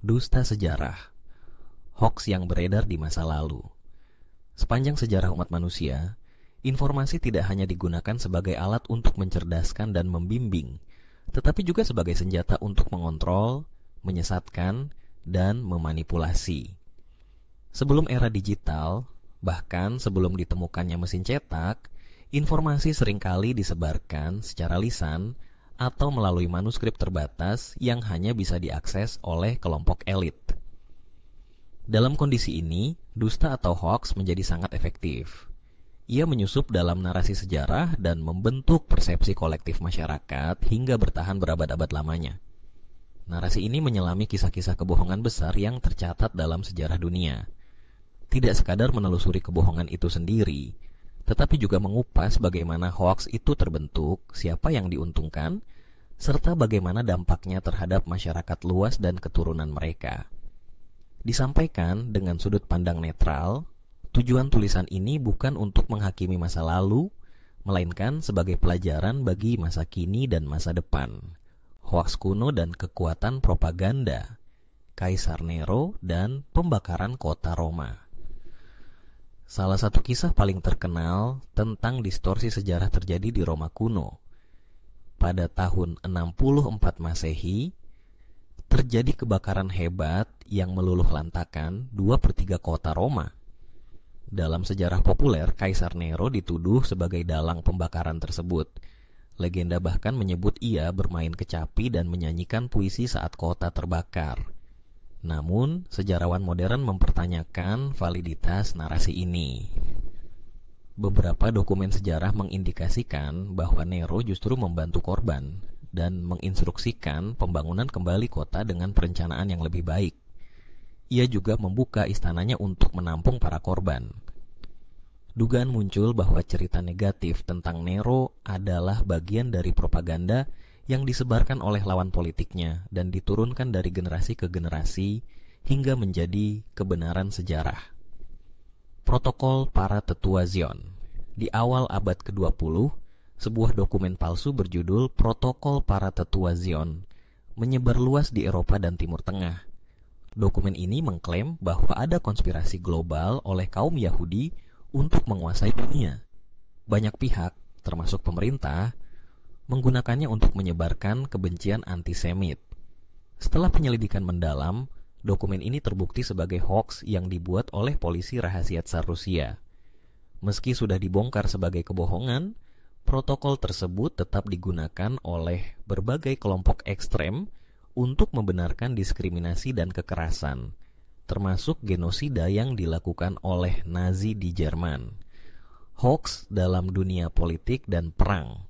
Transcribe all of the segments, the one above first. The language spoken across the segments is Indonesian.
Dusta sejarah, hoaks yang beredar di masa lalu. Sepanjang sejarah umat manusia, informasi tidak hanya digunakan sebagai alat untuk mencerdaskan dan membimbing, tetapi juga sebagai senjata untuk mengontrol, menyesatkan, dan memanipulasi. Sebelum era digital, bahkan sebelum ditemukannya mesin cetak, informasi seringkali disebarkan secara lisan atau melalui manuskrip terbatas yang hanya bisa diakses oleh kelompok elit. Dalam kondisi ini, dusta atau hoaks menjadi sangat efektif. Ia menyusup dalam narasi sejarah dan membentuk persepsi kolektif masyarakat hingga bertahan berabad-abad lamanya. Narasi ini menyelami kisah-kisah kebohongan besar yang tercatat dalam sejarah dunia. Tidak sekadar menelusuri kebohongan itu sendiri, tetapi juga mengupas bagaimana hoaks itu terbentuk, siapa yang diuntungkan, serta bagaimana dampaknya terhadap masyarakat luas dan keturunan mereka. Disampaikan dengan sudut pandang netral, tujuan tulisan ini bukan untuk menghakimi masa lalu, melainkan sebagai pelajaran bagi masa kini dan masa depan. Hoaks kuno dan kekuatan propaganda, Kaisar Nero dan pembakaran kota Roma. Salah satu kisah paling terkenal tentang distorsi sejarah terjadi di Roma kuno. Pada tahun 64 Masehi, terjadi kebakaran hebat yang meluluh lantakan 2/3 kota Roma. Dalam sejarah populer, Kaisar Nero dituduh sebagai dalang pembakaran tersebut. Legenda bahkan menyebut ia bermain kecapi dan menyanyikan puisi saat kota terbakar. Namun, sejarawan modern mempertanyakan validitas narasi ini. Beberapa dokumen sejarah mengindikasikan bahwa Nero justru membantu korban dan menginstruksikan pembangunan kembali kota dengan perencanaan yang lebih baik. Ia juga membuka istananya untuk menampung para korban. Dugaan muncul bahwa cerita negatif tentang Nero adalah bagian dari propaganda yang disebarkan oleh lawan politiknya dan diturunkan dari generasi ke generasi hingga menjadi kebenaran sejarah. Protokol para tetua Zion. Di awal abad ke-20, sebuah dokumen palsu berjudul Protokol para tetua Zion menyebar luas di Eropa dan Timur Tengah. Dokumen ini mengklaim bahwa ada konspirasi global oleh kaum Yahudi untuk menguasai dunia. Banyak pihak, termasuk pemerintah, menggunakannya untuk menyebarkan kebencian antisemit. Setelah penyelidikan mendalam, dokumen ini terbukti sebagai hoaks yang dibuat oleh polisi rahasia Tsar Rusia. Meski sudah dibongkar sebagai kebohongan, protokol tersebut tetap digunakan oleh berbagai kelompok ekstrem untuk membenarkan diskriminasi dan kekerasan, termasuk genosida yang dilakukan oleh Nazi di Jerman. Hoaks dalam dunia politik dan perang.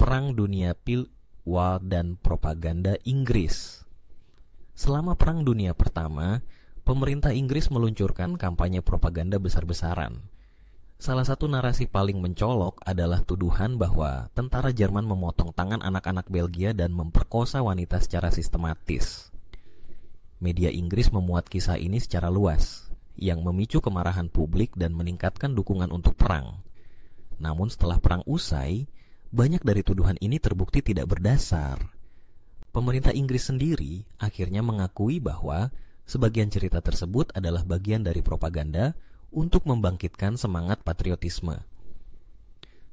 Perang Dunia Pilwa dan propaganda Inggris. Selama Perang Dunia Pertama, pemerintah Inggris meluncurkan kampanye propaganda besar-besaran. Salah satu narasi paling mencolok adalah tuduhan bahwa tentara Jerman memotong tangan anak-anak Belgia dan memperkosa wanita secara sistematis. Media Inggris memuat kisah ini secara luas, yang memicu kemarahan publik dan meningkatkan dukungan untuk perang. Namun setelah perang usai, banyak dari tuduhan ini terbukti tidak berdasar. Pemerintah Inggris sendiri akhirnya mengakui bahwa sebagian cerita tersebut adalah bagian dari propaganda untuk membangkitkan semangat patriotisme.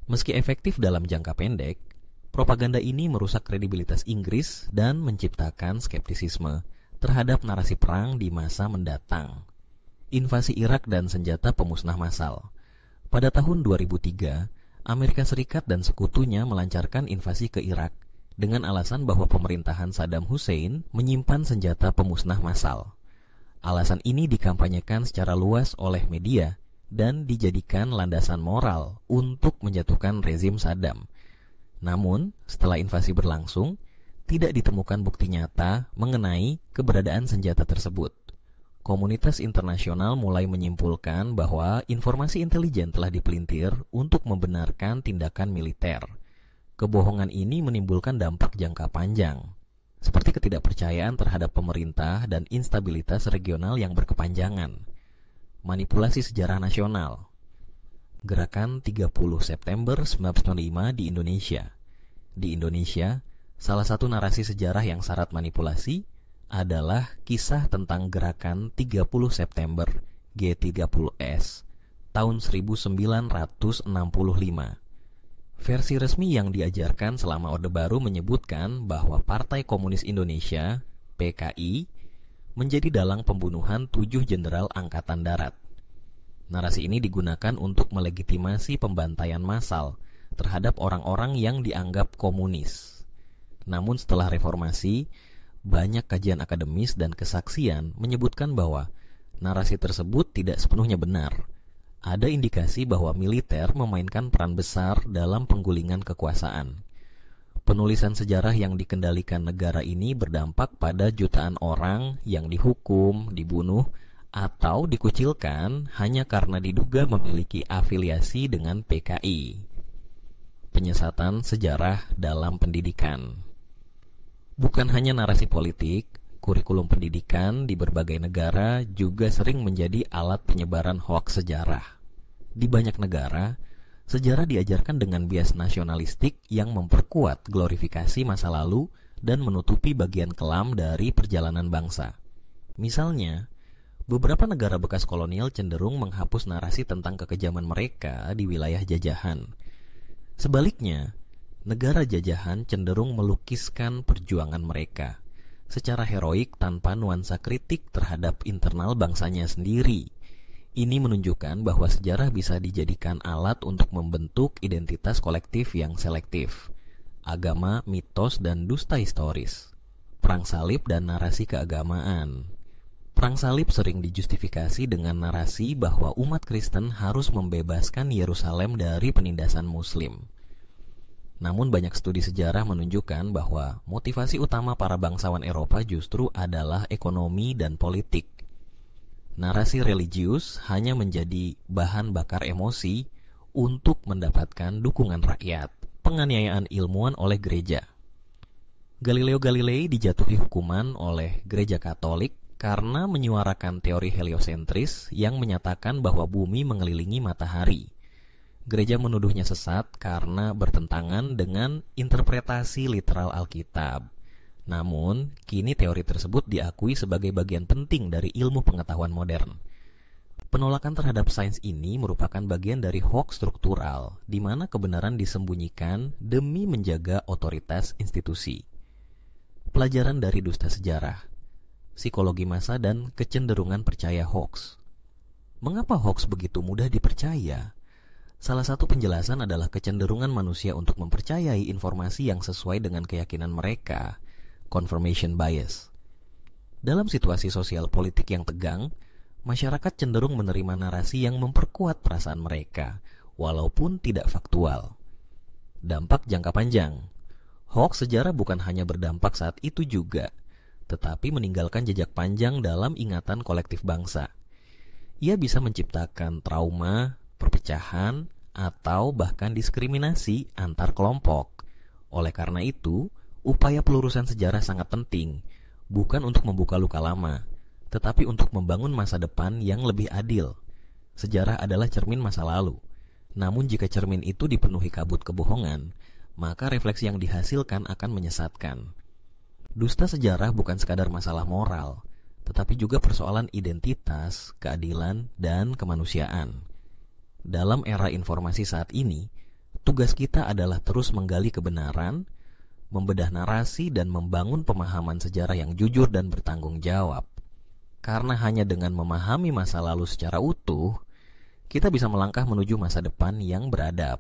Meski efektif dalam jangka pendek, propaganda ini merusak kredibilitas Inggris dan menciptakan skeptisisme terhadap narasi perang di masa mendatang. Invasi Irak dan senjata pemusnah massal. Pada tahun 2003, Amerika Serikat dan sekutunya melancarkan invasi ke Irak dengan alasan bahwa pemerintahan Saddam Hussein menyimpan senjata pemusnah massal. Alasan ini dikampanyekan secara luas oleh media dan dijadikan landasan moral untuk menjatuhkan rezim Saddam. Namun, setelah invasi berlangsung, tidak ditemukan bukti nyata mengenai keberadaan senjata tersebut. Komunitas internasional mulai menyimpulkan bahwa informasi intelijen telah dipelintir untuk membenarkan tindakan militer. Kebohongan ini menimbulkan dampak jangka panjang, seperti ketidakpercayaan terhadap pemerintah dan instabilitas regional yang berkepanjangan. Manipulasi sejarah nasional. Gerakan 30 September 1995 di Indonesia. Di Indonesia, salah satu narasi sejarah yang syarat manipulasi adalah kisah tentang gerakan 30 September G30S tahun 1965. Versi resmi yang diajarkan selama Orde Baru menyebutkan bahwa Partai Komunis Indonesia, PKI, menjadi dalang pembunuhan 7 jenderal Angkatan Darat. Narasi ini digunakan untuk melegitimasi pembantaian massal terhadap orang-orang yang dianggap komunis. Namun setelah reformasi, banyak kajian akademis dan kesaksian menyebutkan bahwa narasi tersebut tidak sepenuhnya benar. Ada indikasi bahwa militer memainkan peran besar dalam penggulingan kekuasaan. Penulisan sejarah yang dikendalikan negara ini berdampak pada jutaan orang yang dihukum, dibunuh, atau dikucilkan hanya karena diduga memiliki afiliasi dengan PKI. Penyesatan sejarah dalam pendidikan. Bukan hanya narasi politik, kurikulum pendidikan di berbagai negara juga sering menjadi alat penyebaran hoaks sejarah. Di banyak negara, sejarah diajarkan dengan bias nasionalistik yang memperkuat glorifikasi masa lalu dan menutupi bagian kelam dari perjalanan bangsa. Misalnya, beberapa negara bekas kolonial cenderung menghapus narasi tentang kekejaman mereka di wilayah jajahan. Sebaliknya, negara jajahan cenderung melukiskan perjuangan mereka secara heroik tanpa nuansa kritik terhadap internal bangsanya sendiri. Ini menunjukkan bahwa sejarah bisa dijadikan alat untuk membentuk identitas kolektif yang selektif, agama, mitos, dan dusta historis, perang salib, dan narasi keagamaan. Perang salib sering dijustifikasi dengan narasi bahwa umat Kristen harus membebaskan Yerusalem dari penindasan Muslim. Namun banyak studi sejarah menunjukkan bahwa motivasi utama para bangsawan Eropa justru adalah ekonomi dan politik. Narasi religius hanya menjadi bahan bakar emosi untuk mendapatkan dukungan rakyat, penganiayaan ilmuwan oleh gereja. Galileo Galilei dijatuhi hukuman oleh gereja Katolik karena menyuarakan teori heliosentris yang menyatakan bahwa bumi mengelilingi matahari. Gereja menuduhnya sesat karena bertentangan dengan interpretasi literal Alkitab. Namun, kini teori tersebut diakui sebagai bagian penting dari ilmu pengetahuan modern. Penolakan terhadap sains ini merupakan bagian dari hoaks struktural, di mana kebenaran disembunyikan demi menjaga otoritas institusi. Pelajaran dari dusta sejarah, psikologi massa, dan kecenderungan percaya hoaks. Mengapa hoaks begitu mudah dipercaya? Salah satu penjelasan adalah kecenderungan manusia untuk mempercayai informasi yang sesuai dengan keyakinan mereka, confirmation bias. Dalam situasi sosial politik yang tegang, masyarakat cenderung menerima narasi yang memperkuat perasaan mereka, walaupun tidak faktual. Dampak jangka panjang. Hoaks sejarah bukan hanya berdampak saat itu juga, tetapi meninggalkan jejak panjang dalam ingatan kolektif bangsa. Ia bisa menciptakan trauma, perpecahan, atau bahkan diskriminasi antar kelompok. Oleh karena itu, upaya pelurusan sejarah sangat penting, bukan untuk membuka luka lama, tetapi untuk membangun masa depan yang lebih adil. Sejarah adalah cermin masa lalu. Namun jika cermin itu dipenuhi kabut kebohongan, maka refleksi yang dihasilkan akan menyesatkan. Dusta sejarah bukan sekadar masalah moral, tetapi juga persoalan identitas, keadilan, dan kemanusiaan. Dalam era informasi saat ini, tugas kita adalah terus menggali kebenaran, membedah narasi, dan membangun pemahaman sejarah yang jujur dan bertanggung jawab. Karena hanya dengan memahami masa lalu secara utuh, kita bisa melangkah menuju masa depan yang beradab.